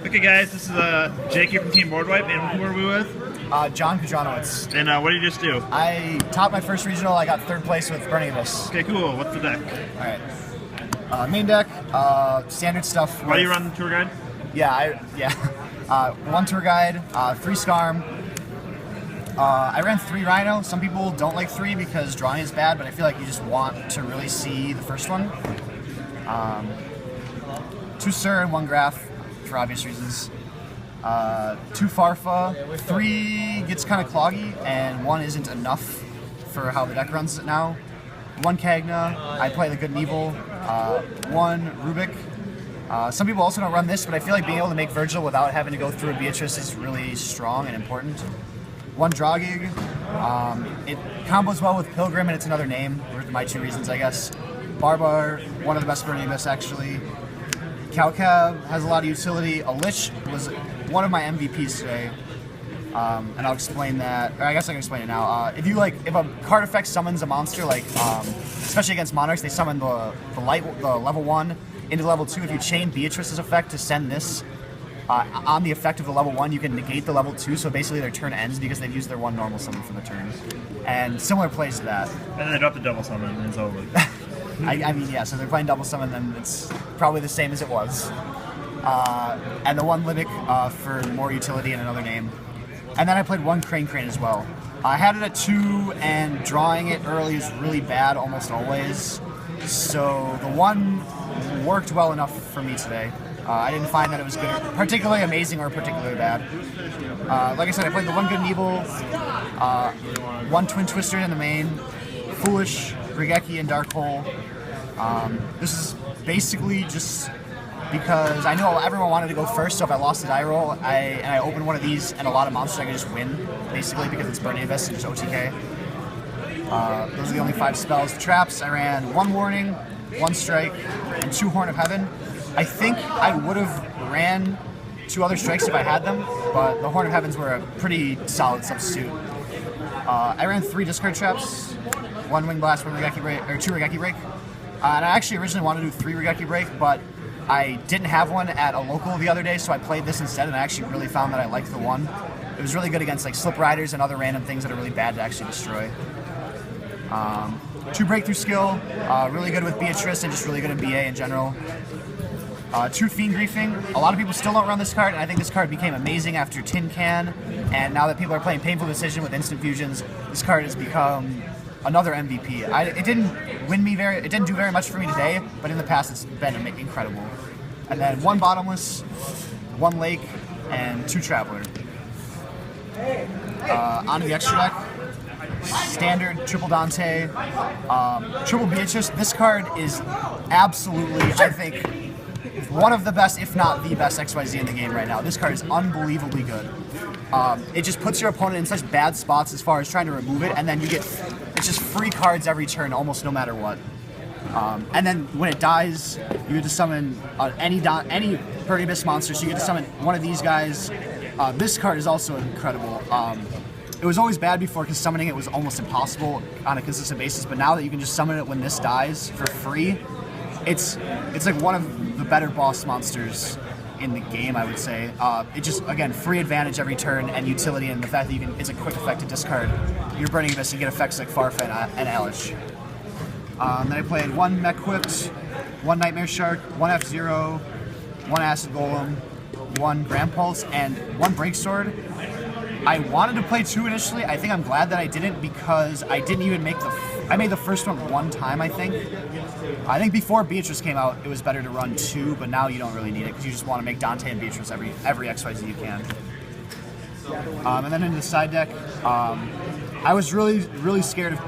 Okay, guys, this is Jake here from Team Boardwipe, and who are we with? John Kudronowicz. And what did you just do? I topped my first regional. I got third place with Burning Abyss. Okay, cool. What's the deck? All right. Main deck, standard stuff. Why do you run the tour guide? One tour guide, 3 Scarm. I ran 3 Rhino. Some people don't like 3 because drawing is bad, but I feel like you just want to really see the first one. 2 Sir and 1 Graph, for obvious reasons. 2 Farfa. 3 gets kind of cloggy, and 1 isn't enough for how the deck runs it now. 1 Kagna. I play the good and evil. 1 Rubik. Some people also don't run this, but I feel like being able to make Virgil without having to go through a Beatrice is really strong and important. 1 Dragig. It combos well with Pilgrim, and it's another name. Those are my 2 reasons, I guess. Barbar, one of the best Burning Abyss, actually. Calcab has a lot of utility. A Lich was one of my MVPs today, and I'll explain that. Or I guess I can explain it now. If a card effect summons a monster, especially against Monarchs, they summon the level 1 into level 2. If you chain Beatrice's effect to send this on the effect of the level 1, you can negate the level 2, so basically their turn ends because they've used their 1 normal summon for the turn. And similar plays to that. And then they drop the double summon and it's over. I mean, yeah, so they're playing double summon, then it's probably the same as it was. And the 1 Limbic for more utility and another name. And then I played 1 Crane as well. I had it at 2, and drawing it early is really bad almost always. So the 1 worked well enough for me today. I didn't find that it was good, particularly amazing or particularly bad. Like I said, I played the 1 Good and Evil, 1 Twin Twister in the main, Foolish, Rigeki, and Dark Hole. This is basically just because I know everyone wanted to go first, so if I lost the die roll, and I opened one of these and a lot of monsters, I could just win, basically, because it's Burning Abyss and just OTK. Those are the only 5 spells. The traps, I ran 1 Warning, 1 Strike, and 2 Horn of Heaven. I think I would have ran 2 other strikes if I had them, but the Horn of Heavens were a pretty solid substitute. I ran 3 discard traps, 1 Wing Blast, 1 Rigeki Break, or 2 Rigeki Break. And I actually originally wanted to do 3 Rigeki Break, but I didn't have one at a local the other day, so I played this instead, and I actually really found that I liked the 1. It was really good against Slip Riders and other random things that are really bad to actually destroy. 2 Breakthrough Skill, really good with Beatrice and just really good in BA in general. 2 Fiend Griefing. A lot of people still don't run this card, and I think this card became amazing after Tin Can, and now that people are playing Painful Decision with instant fusions, this card has become another MVP. It didn't do very much for me today, but in the past it's been incredible. And then 1 Bottomless, 1 Lake, and 2 Traveler. Onto the extra deck. Standard, Triple Dante, Triple Beatrice. This card is absolutely, I think, one of the best, if not the best XYZ in the game right now. This card is unbelievably good. It just puts your opponent in such bad spots as far as trying to remove it, and then it's just free cards every turn, almost no matter what. And then when it dies, you get to summon any Burning Abyss monster, so you get to summon one of these guys. This card is also incredible. It was always bad before because summoning it was almost impossible on a consistent basis, but now that you can just summon it when this dies for free, it's like one of the better boss monsters in the game, I would say. It just, again, free advantage every turn and utility, and the fact that it's a quick effect to discard your Burning Abyss and get effects like Farfa and Elish. Then I played 1 Mech Whipped, 1 Nightmare Shark, 1 F-Zero, 1 Acid Golem, 1 Grand Pulse, and 1 Break Sword. I wanted to play 2 initially. I think I'm glad that I didn't because I didn't even make I made the first one 1 time, I think. I think before Beatrice came out, it was better to run 2, but now you don't really need it because you just want to make Dante and Beatrice every XYZ you can. And then into the side deck, I was really scared of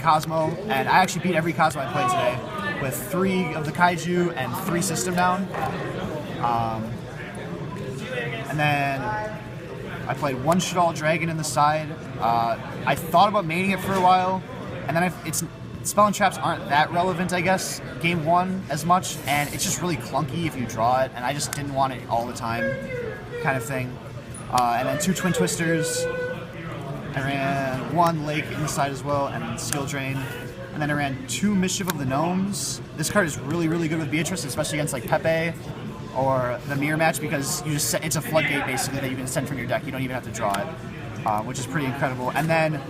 Cosmo, and I actually beat every Cosmo I played today with 3 of the Kaiju and 3 System Down. And then I played 1 Shadal Dragon in the side. I thought about maining it for a while, and then Spell and Traps aren't that relevant, I guess, game 1 as much, and it's just really clunky if you draw it, and I just didn't want it all the time kind of thing. And then 2 Twin Twisters. I ran 1 Lake in the side as well, and Skill Drain. And then I ran 2 Mischief of the Gnomes. This card is really good with Beatrice, especially against Pepe. or the mirror match, because you just it's a floodgate basically that you can send from your deck. You don't even have to draw it, which is pretty incredible. And then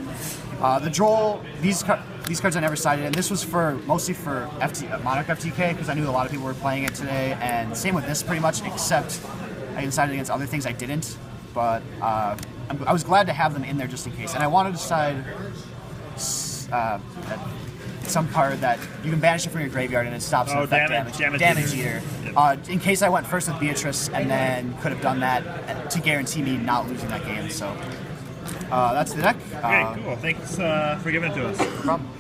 the Droll, these cards I never sided, and this was mostly for Monarch FTK, because I knew a lot of people were playing it today. And same with this pretty much, except I decided against other things I didn't. But I was glad to have them in there just in case. And I wanted to decide some card that you can banish it from your graveyard and it stops an effect damage eater. Yep. In case I went first with Beatrice and then could have done that to guarantee me not losing that game. So that's the deck. Okay, cool. Thanks for giving it to us. No problem.